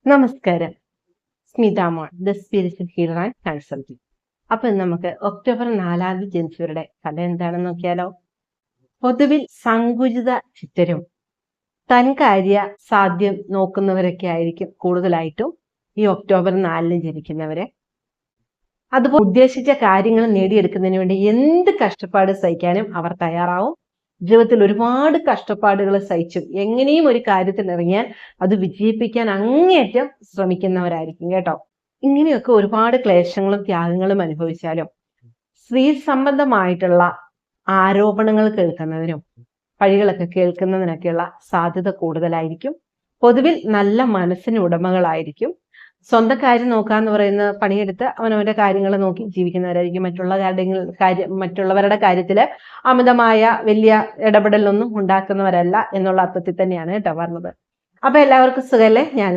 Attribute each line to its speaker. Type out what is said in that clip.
Speaker 1: നമസ്കാരം. സ്മിത മോൾ, the spiritual healer and consultant. അപ്പൊ നമുക്ക് ഒക്ടോബർ 4 ജനിച്ചവരുടെ കഥ എന്താണെന്ന് നോക്കിയാലോ. പൊതുവിൽ സങ്കുചിത ചിത്തരും തൻകാര്യ സാധ്യം നോക്കുന്നവരൊക്കെ ആയിരിക്കും കൂടുതലായിട്ടും ഈ ഒക്ടോബർ 4 ജനിക്കുന്നവരെ. അതുപോലെ ഉദ്ദേശിച്ച കാര്യങ്ങൾ നേടിയെടുക്കുന്നതിന് വേണ്ടി എന്ത് കഷ്ടപ്പാട് സഹിക്കാനും അവർ തയ്യാറാവും. ജീവിതത്തിൽ ഒരുപാട് കഷ്ടപ്പാടുകൾ സഹിച്ചും എങ്ങനെയും ഒരു കാര്യത്തിൽ ഇറങ്ങിയാൽ അത് വിജയിപ്പിക്കാൻ അങ്ങേയറ്റം ശ്രമിക്കുന്നവരായിരിക്കും കേട്ടോ. ഇങ്ങനെയൊക്കെ ഒരുപാട് ക്ലേശങ്ങളും ത്യാഗങ്ങളും അനുഭവിച്ചാലും സ്ത്രീ സംബന്ധമായിട്ടുള്ള ആരോപണങ്ങൾ കേൾക്കുന്നതിനും പഴികളൊക്കെ കേൾക്കുന്നതിനൊക്കെയുള്ള സാധ്യത കൂടുതലായിരിക്കും. പൊതുവിൽ നല്ല മനസ്സിന് ഉടമകളായിരിക്കും. സ്വന്തം കാര്യം നോക്കാന്ന് പറയുന്ന പണിയെടുത്ത് അവനവന്റെ കാര്യങ്ങൾ നോക്കി ജീവിക്കുന്നവരായിരിക്കും. മറ്റുള്ളവരുടെ കാര്യത്തില് അമിതമായ വലിയ ഇടപെടലൊന്നും ഉണ്ടാക്കുന്നവരല്ല എന്നുള്ള അർത്ഥത്തിൽ തന്നെയാണ് കേട്ടോ പറഞ്ഞത്. അപ്പൊ എല്ലാവർക്കും സുഖല്ലേ? ഞാൻ